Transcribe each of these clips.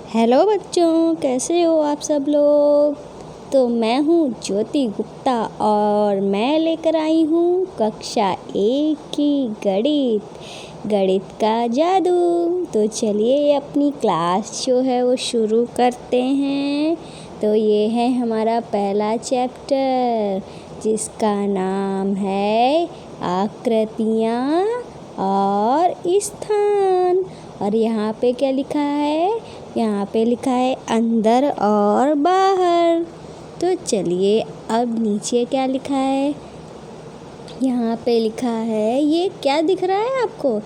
Hello बच्चों, कैसे हो आप सब लोग। तो मैं हूँ ज्योति गुप्ता और मैं लेकर आई हूँ कक्षा 1 की गणित का जादू। तो चलिए अपनी क्लास जो है वो शुरू करते हैं। तो ये है हमारा पहला चैप्टर जिसका नाम है आकृतियाँ और स्थान। और यहाँ पे क्या लिखा है, यहाँ पे लिखा है अंदर और बाहर। तो चलिए अब नीचे क्या लिखा है, यहाँ पे लिखा है, ये क्या दिख रहा है आपको,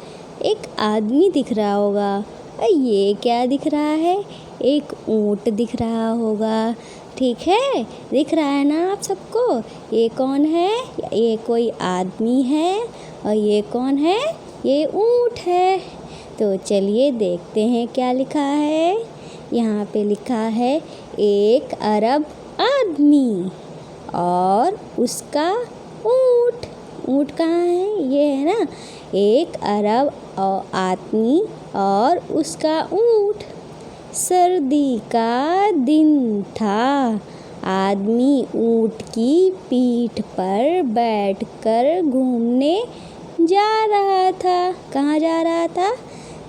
एक आदमी दिख रहा होगा। और ये क्या दिख रहा है, एक ऊँट दिख रहा होगा। ठीक है, दिख रहा है ना आप सबको। ये कौन है, ये कोई आदमी है और ये कौन है, ये ऊँट है। तो चलिए देखते हैं क्या लिखा है। यहाँ पे लिखा है 1 अरब आदमी और उसका ऊँट। ऊँट कहाँ है, ये है ना, 1 अरब आदमी और उसका ऊँट। सर्दी का दिन था, आदमी ऊँट की पीठ पर बैठकर घूमने जा रहा था। कहाँ जा रहा था,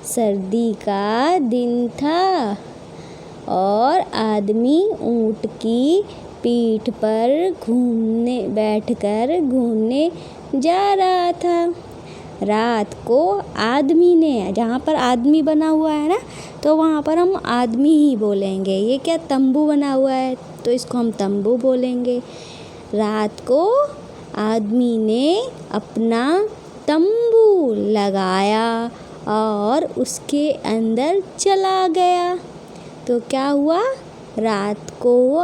सर्दी का दिन था और आदमी ऊँट की पीठ पर बैठकर घूमने जा रहा था। रात को आदमी ने, जहाँ पर आदमी बना हुआ है ना, तो वहाँ पर हम आदमी ही बोलेंगे। ये क्या तंबू बना हुआ है तो इसको हम तंबू बोलेंगे। रात को आदमी ने अपना तंबू लगाया और उसके अंदर चला गया। तो क्या हुआ, रात को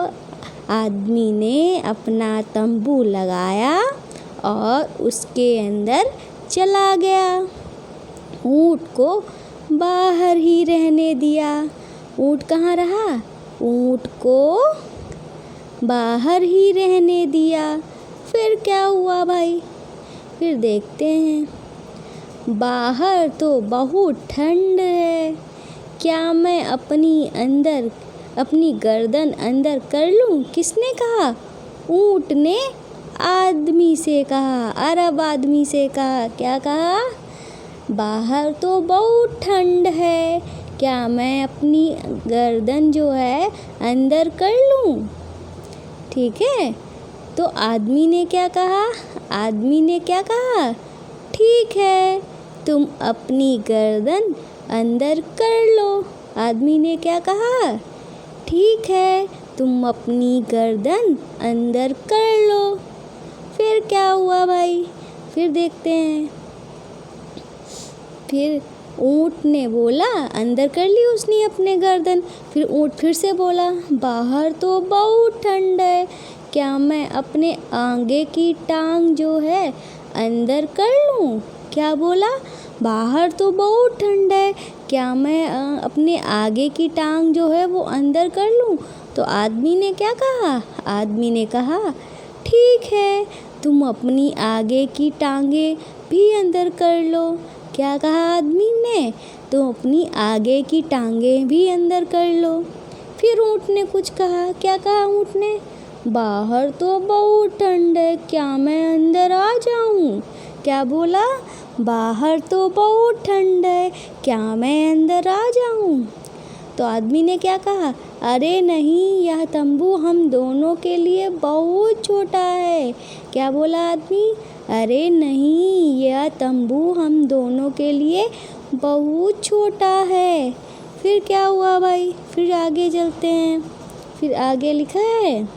आदमी ने अपना तंबू लगाया और उसके अंदर चला गया। ऊँट को बाहर ही रहने दिया। ऊँट कहाँ रहा, ऊँट को बाहर ही रहने दिया। फिर क्या हुआ भाई, फिर देखते हैं। बाहर तो बहुत ठंड है, क्या मैं अपनी गर्दन अंदर कर लूँ। किसने कहा, ऊँट ने आदमी से कहा, अरब आदमी से कहा। क्या कहा, बाहर तो बहुत ठंड है, क्या मैं अपनी गर्दन जो है अंदर कर लूँ। ठीक है, तो आदमी ने क्या कहा, आदमी ने क्या कहा, ठीक है तुम अपनी गर्दन अंदर कर लो। आदमी ने क्या कहा, ठीक है तुम अपनी गर्दन अंदर कर लो। फिर क्या हुआ भाई, फिर देखते हैं। फिर ऊँट ने बोला, अंदर कर ली उसने अपने गर्दन। फिर ऊँट फिर से बोला, बाहर तो बहुत ठंड है, क्या मैं अपने आगे की टांग जो है अंदर कर लूँ। क्या बोला, बाहर तो बहुत ठंड है, क्या मैं अपने आगे की टांग जो है वो अंदर कर लूँ। तो आदमी ने क्या कहा, आदमी ने कहा ठीक है तुम अपनी आगे की टांगे भी अंदर कर लो। क्या कहा आदमी ने, तुम अपनी आगे की टांगे भी अंदर कर लो। फिर ऊँट ने कुछ कहा, क्या कहा ऊँट ने, बाहर तो बहुत ठंड है, क्या मैं अंदर आ जाऊँ। क्या बोला, बाहर तो बहुत ठंड है, क्या मैं अंदर आ जाऊँ। तो आदमी ने क्या कहा, अरे नहीं, यह तंबू हम दोनों के लिए बहुत छोटा है। क्या बोला आदमी, अरे नहीं, यह तंबू हम दोनों के लिए बहुत छोटा है। फिर क्या हुआ भाई, फिर आगे चलते हैं। फिर आगे लिखा है,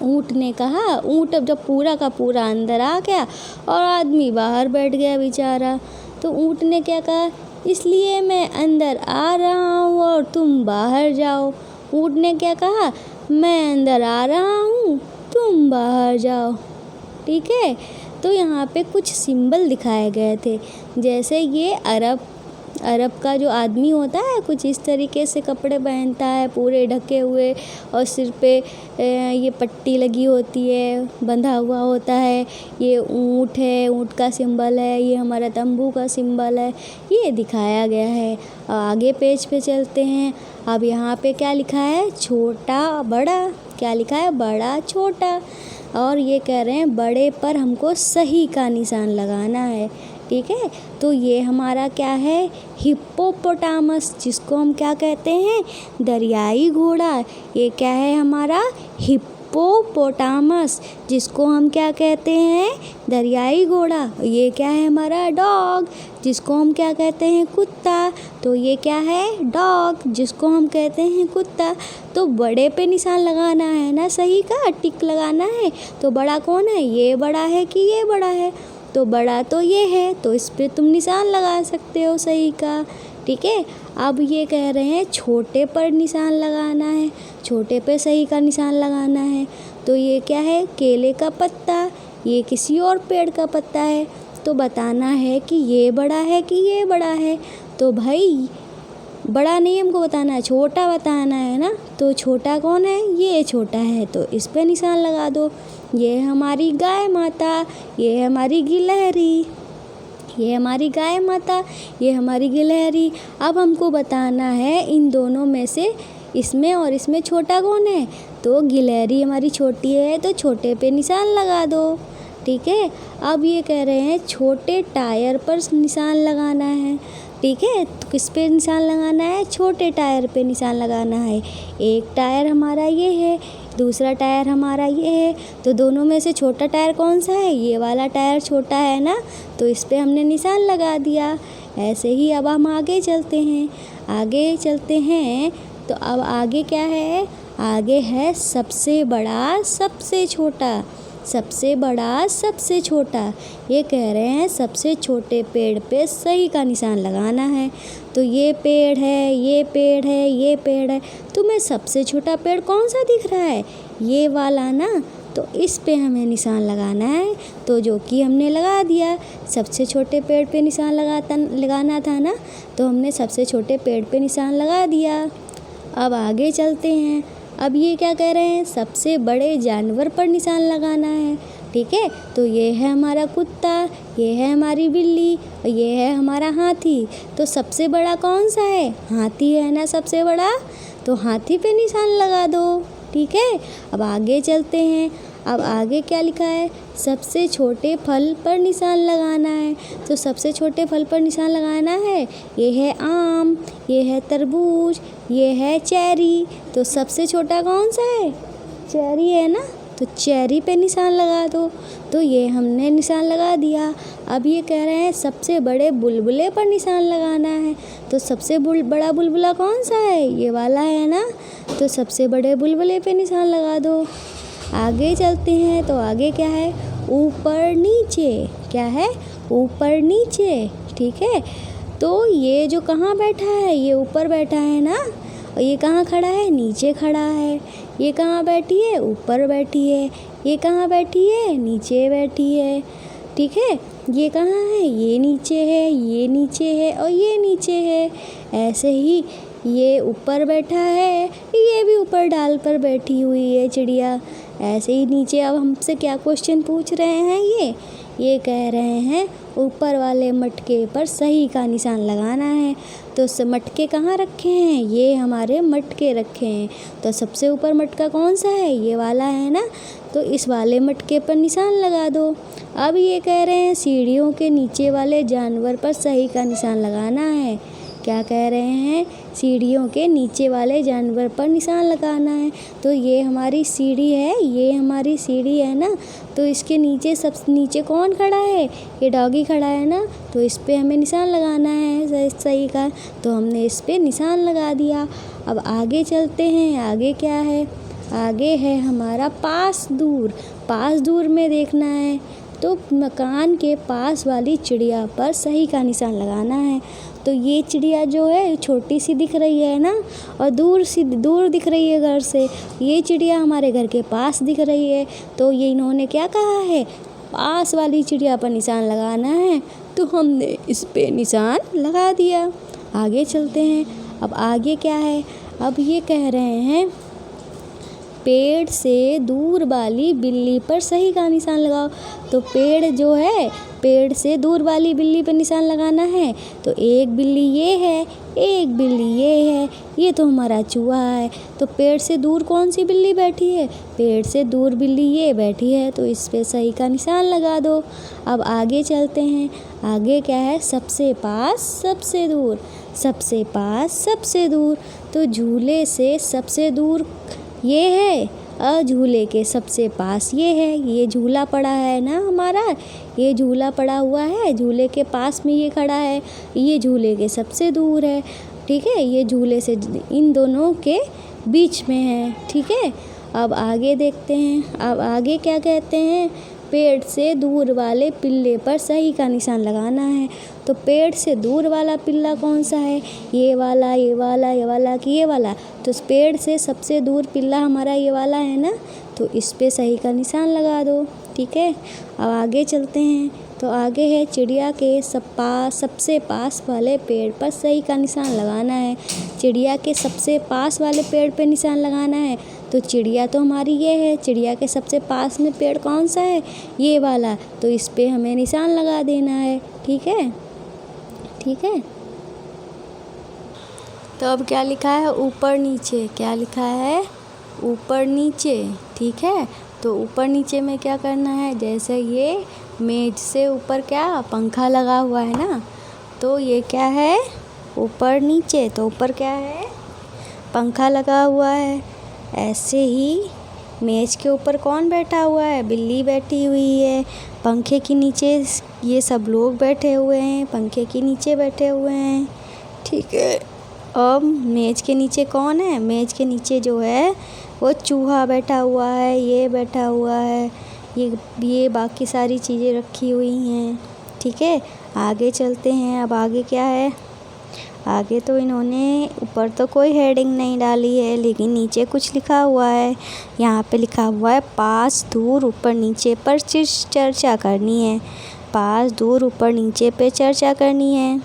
ऊँट ने कहा, ऊँट अब जब पूरा का पूरा अंदर आ गया और आदमी बाहर बैठ गया बेचारा। तो ऊँट ने क्या कहा, इसलिए मैं अंदर आ रहा हूँ और तुम बाहर जाओ। ऊँट ने क्या कहा, मैं अंदर आ रहा हूँ, तुम बाहर जाओ। ठीक है, तो यहाँ पे कुछ सिंबल दिखाए गए थे, जैसे ये अरब अरब का जो आदमी होता है कुछ इस तरीके से कपड़े पहनता है, पूरे ढके हुए, और सिर पे ये पट्टी लगी होती है, बंधा हुआ होता है। ये ऊँट है, ऊँट का सिंबल है, ये हमारा तंबू का सिंबल है, ये दिखाया गया है। आगे पेज पे चलते हैं। अब यहाँ पे क्या लिखा है, छोटा बड़ा, क्या लिखा है, बड़ा छोटा, और ये कह रहे हैं बड़े पर हमको सही का निशान लगाना है। ठीक है, तो ये हमारा क्या है, हिप्पोपोटामस, जिसको हम क्या कहते हैं, दरियाई घोड़ा। ये क्या है हमारा, हिप्पोपोटामस, जिसको हम क्या कहते हैं, दरियाई घोड़ा। ये क्या है हमारा, डॉग, जिसको हम क्या कहते हैं, कुत्ता। तो ये क्या है, डॉग, जिसको हम कहते हैं कुत्ता। तो बड़े पे निशान लगाना है ना, सही का टिक लगाना है। तो बड़ा कौन है, ये बड़ा है कि ये बड़ा है, तो बड़ा तो ये है, तो इस पे तुम निशान लगा सकते हो सही का। ठीक है, अब ये कह रहे हैं छोटे पर निशान लगाना है, छोटे पे सही का निशान लगाना है। तो ये क्या है, केले का पत्ता, ये किसी और पेड़ का पत्ता है। तो बताना है कि ये बड़ा है कि ये बड़ा है। तो भाई बड़ा नहीं हमको बताना है, छोटा बताना है ना। तो छोटा कौन है, ये छोटा है, तो इस पे निशान लगा दो। ये हमारी गाय माता, ये हमारी गिलहरी, ये हमारी गाय माता, ये हमारी गिलहरी। अब हमको बताना है इन दोनों में से इसमें और इसमें छोटा कौन है। तो गिलहरी हमारी छोटी है, तो छोटे पे निशान लगा दो। ठीक है, अब ये कह रहे हैं छोटे टायर पर निशान लगाना है। ठीक है, तो किस पे निशान लगाना है, छोटे टायर पे निशान लगाना है। एक टायर हमारा ये है, दूसरा टायर हमारा ये है, तो दोनों में से छोटा टायर कौन सा है, ये वाला टायर छोटा है ना, तो इस पे हमने निशान लगा दिया। ऐसे ही अब हम आगे चलते हैं, आगे चलते हैं। तो अब आगे क्या है, आगे है सबसे बड़ा सबसे छोटा, सबसे बड़ा सबसे छोटा। ये कह रहे हैं सबसे छोटे पेड़ पे सही का निशान लगाना है। तो ये पेड़ है, ये पेड़ है, ये पेड़ है, तुम्हें सबसे छोटा पेड़ कौन सा दिख रहा है, ये वाला ना, तो इस पे हमें निशान लगाना है। तो जो कि हमने लगा दिया, सबसे छोटे पेड़ पे निशान लगाना था ना, तो हमने सबसे छोटे पेड़ पे निशान लगा दिया। अब आगे चलते हैं। अब ये क्या कह रहे हैं, सबसे बड़े जानवर पर निशान लगाना है। ठीक है, तो ये है हमारा कुत्ता, ये है हमारी बिल्ली, और ये है हमारा हाथी। तो सबसे बड़ा कौन सा है, हाथी है ना सबसे बड़ा, तो हाथी पे निशान लगा दो। ठीक है, अब आगे चलते हैं। अब आगे क्या लिखा है, सबसे छोटे फल पर निशान लगाना है। तो सबसे छोटे फल पर निशान लगाना है, ये है आम, ये है तरबूज, ये है चेरी। तो सबसे छोटा कौन सा है, चेरी है ना, तो चेरी पे निशान लगा दो। तो ये हमने निशान लगा दिया। अब ये कह रहे हैं सबसे बड़े बुलबुले पर निशान लगाना है। तो सबसे बड़ा बुलबुला कौन सा है, ये वाला है ना, तो सबसे बड़े बुलबुले पे निशान लगा दो। आगे चलते हैं। तो आगे क्या है, ऊपर नीचे, क्या है, ऊपर नीचे। ठीक है, तो ये जो कहाँ बैठा है, ये ऊपर बैठा है ना, और ये कहाँ खड़ा है, नीचे खड़ा है। ये कहाँ बैठी है, ऊपर बैठी है। ये कहाँ बैठी है, नीचे बैठी है। ठीक है, ये कहाँ है, ये नीचे है, ये नीचे है, और ये नीचे है। ऐसे ही ये ऊपर बैठा है, ये भी ऊपर डाल पर बैठी हुई है चिड़िया। ऐसे ही नीचे अब हमसे क्या क्वेश्चन पूछ रहे हैं, ये कह रहे हैं ऊपर वाले मटके पर सही का निशान लगाना है। तो मटके कहाँ रखे हैं, ये हमारे मटके रखे हैं। तो सबसे ऊपर मटका कौन सा है, ये वाला है ना, तो इस वाले मटके पर निशान लगा दो। अब ये कह रहे हैं सीढ़ियों के नीचे वाले जानवर पर सही का निशान लगाना है। क्या कह रहे हैं, सीढ़ियों के नीचे वाले जानवर पर निशान लगाना है। तो ये हमारी सीढ़ी है, ये हमारी सीढ़ी है ना, तो इसके नीचे सबसे नीचे कौन खड़ा है, ये डॉगी खड़ा है ना, तो इस पे हमें निशान लगाना है सही का। तो हमने इस पे निशान लगा दिया। अब आगे चलते हैं। आगे क्या है, आगे है हमारा पास दूर। पास दूर में देखना है, तो मकान के पास वाली चिड़िया पर सही का निशान लगाना है। तो ये चिड़िया जो है छोटी सी दिख रही है ना, और दूर दिख रही है घर से। ये चिड़िया हमारे घर के पास दिख रही है। तो ये इन्होंने क्या कहा है, पास वाली चिड़िया पर निशान लगाना है। तो हमने इस पे निशान लगा दिया। आगे चलते हैं। अब आगे क्या है, अब ये कह रहे हैं पेड़ से दूर वाली बिल्ली पर सही का निशान लगाओ। तो पेड़ जो है, पेड़ से दूर वाली बिल्ली पर निशान लगाना है। तो एक बिल्ली ये है, एक बिल्ली ये है, ये तो हमारा चूहा है। तो पेड़ से दूर कौन सी बिल्ली बैठी है, पेड़ से दूर बिल्ली ये बैठी है, तो इस पे सही का निशान लगा दो। अब आगे चलते हैं। आगे क्या है, सबसे पास सबसे दूर, सबसे पास सबसे दूर। तो झूले से सबसे दूर ये है, और झूले के सबसे पास ये है। ये झूला पड़ा है ना हमारा, ये झूला पड़ा हुआ है, झूले के पास में ये खड़ा है, ये झूले के सबसे दूर है। ठीक है, ये झूले से इन दोनों के बीच में है। ठीक है, अब आगे देखते हैं। अब आगे क्या कहते हैं, पेड़ से दूर वाले पिल्ले पर सही का निशान लगाना है। तो पेड़ से दूर वाला पिल्ला कौन सा है, ये वाला, ये वाला, ये वाला कि ये वाला। तो पेड़ से सबसे दूर पिल्ला हमारा ये वाला है ना, तो इस पे सही का निशान लगा दो। ठीक है, अब आगे चलते हैं। तो आगे है चिड़िया के सबसे पास वाले पेड़ पर सही का निशान लगाना है। चिड़िया के सबसे पास वाले पेड़ पे निशान लगाना है। तो चिड़िया तो हमारी ये है, चिड़िया के सबसे पास में पेड़ कौन सा है, ये वाला। तो इस पे हमें निशान लगा देना है। ठीक है, ठीक है। तो अब क्या लिखा है, ऊपर नीचे। क्या लिखा है, ऊपर नीचे। ठीक है, तो ऊपर नीचे में क्या करना है, जैसे ये मेज से ऊपर क्या पंखा लगा हुआ है ना, तो ये क्या है, ऊपर नीचे। तो ऊपर क्या है, पंखा लगा हुआ है। ऐसे ही मेज के ऊपर कौन बैठा हुआ है, बिल्ली बैठी हुई है। पंखे के नीचे ये सब लोग बैठे हुए हैं, पंखे के नीचे बैठे हुए हैं। ठीक है, अब मेज के नीचे कौन है, मेज के नीचे जो है वो चूहा बैठा हुआ है, ये बैठा हुआ है, ये बाकी सारी चीज़ें रखी हुई हैं। ठीक है, आगे चलते हैं। अब आगे क्या है, आगे तो इन्होंने ऊपर तो कोई हेडिंग नहीं डाली है, लेकिन नीचे कुछ लिखा हुआ है। यहाँ पे लिखा हुआ है पास दूर ऊपर नीचे पर चर्चा करनी है। पास दूर ऊपर नीचे पे चर्चा करनी है।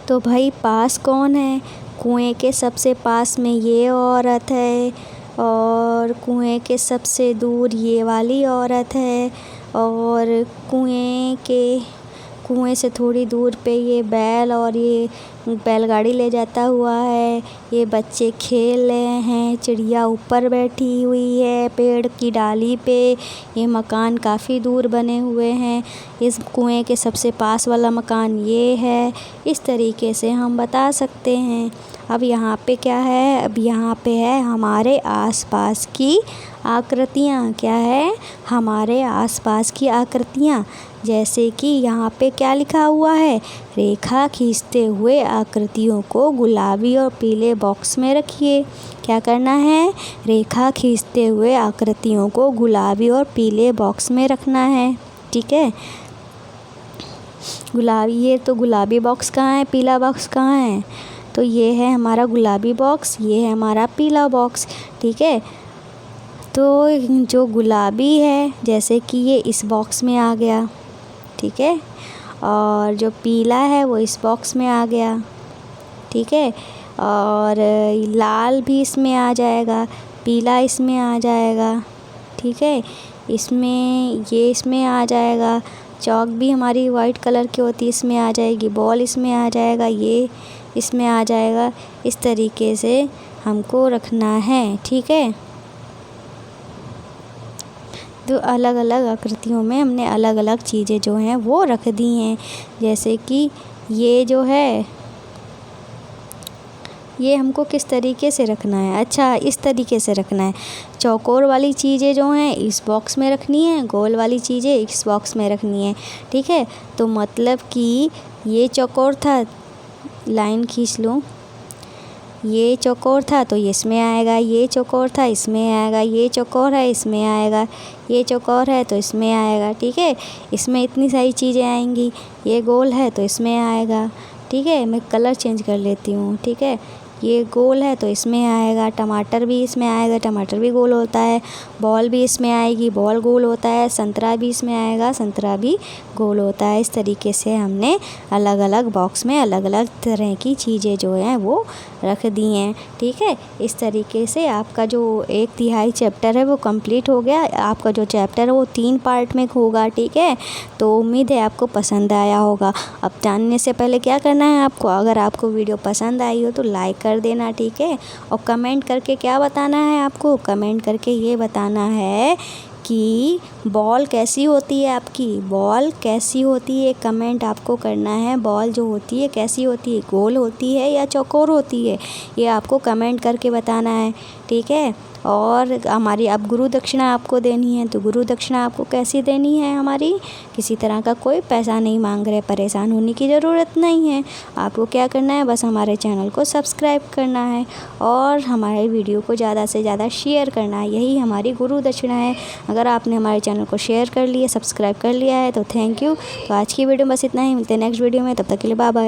तो भाई पास कौन है, कुएं के सबसे पास में ये औरत है, और कुएं के सबसे दूर ये वाली औरत है, और कुएं से थोड़ी दूर पे ये बैल और ये बैलगाड़ी ले जाता हुआ है। ये बच्चे खेल रहे हैं, चिड़िया ऊपर बैठी हुई है पेड़ की डाली पे। ये मकान काफ़ी दूर बने हुए हैं। इस कुएं के सबसे पास वाला मकान ये है। इस तरीके से हम बता सकते हैं। अब यहाँ पे क्या है, अब यहाँ पे है हमारे आसपास की आकृतियाँ। क्या है, हमारे आसपास की आकृतियाँ। जैसे कि यहाँ पे क्या लिखा हुआ है, रेखा खींचते हुए आकृतियों को गुलाबी और पीले बॉक्स में रखिए। क्या करना है, रेखा खींचते हुए आकृतियों को गुलाबी और पीले बॉक्स में रखना है। ठीक है, गुलाबी, ये तो गुलाबी बॉक्स कहाँ है, पीला बॉक्स कहाँ है, तो ये है हमारा गुलाबी बॉक्स, ये है हमारा पीला बॉक्स। ठीक है, तो जो गुलाबी है जैसे कि ये इस बॉक्स में आ गया। ठीक है, और जो पीला है वो इस बॉक्स में आ गया। ठीक है, और लाल भी इसमें आ जाएगा, पीला इसमें आ जाएगा। ठीक है, इसमें आ जाएगा। चौक भी हमारी वाइट कलर की होती है, इसमें आ जाएगी। बॉल इसमें आ जाएगा, ये इसमें आ जाएगा। इस तरीके से हमको रखना है। ठीक है, तो अलग अलग आकृतियों में हमने अलग अलग चीज़ें जो हैं वो रख दी हैं। जैसे कि ये जो है, ये हमको किस तरीके से रखना है, अच्छा इस तरीके से रखना है। चौकोर वाली चीज़ें जो हैं इस बॉक्स में रखनी है, गोल वाली चीज़ें इस बॉक्स में रखनी है। ठीक है, तो मतलब कि ये चौकोर था, लाइन खींच लो, ये चौकोर था तो ये इसमें आएगा, ये चौकोर था इसमें आएगा, ये चौकोर है इसमें आएगा, ये चौकोर है तो इसमें आएगा। ठीक है, इसमें इतनी सारी चीज़ें आएंगी। ये गोल है तो इसमें आएगा। ठीक है, मैं कलर चेंज कर लेती हूँ। ठीक है, ये गोल है तो इसमें आएगा, टमाटर भी इसमें आएगा, टमाटर भी गोल होता है, बॉल भी इसमें आएगी, बॉल गोल होता है, संतरा भी इसमें आएगा, संतरा भी गोल होता है। इस तरीके से हमने अलग अलग बॉक्स में अलग अलग तरह की चीज़ें जो हैं वो रख दी हैं। ठीक है, इस तरीके से आपका जो 1/3 चैप्टर है वो कंप्लीट हो गया। आपका जो चैप्टर है वो 3 पार्ट में होगा। ठीक है, तो उम्मीद है आपको पसंद आया होगा। अब जानने से पहले क्या करना है आपको, अगर आपको वीडियो पसंद आई हो तो लाइक कर देना। ठीक है, और कमेंट करके क्या बताना है आपको, कमेंट करके ये बताना है कि बॉल कैसी होती है, आपकी बॉल कैसी होती है, कमेंट आपको करना है। बॉल जो होती है कैसी होती है, गोल होती है या चौकोर होती है, ये आपको कमेंट करके बताना है। ठीक है, और हमारी अब गुरु दक्षिणा आपको देनी है, तो गुरु दक्षिणा आपको कैसी देनी है, हमारी किसी तरह का कोई पैसा नहीं मांग रहे, परेशान होने की ज़रूरत नहीं है। आपको क्या करना है, बस हमारे चैनल को सब्सक्राइब करना है और हमारे वीडियो को ज़्यादा से ज़्यादा शेयर करना है, यही हमारी गुरु दक्षिणा है। अगर आपने हमारे चैनल को शेयर कर लिया, सब्सक्राइब कर लिया है तो थैंक यू। तो आज की वीडियो बस इतना ही, मिलते हैं नेक्स्ट वीडियो में, तब तक के लिए बाय बाय।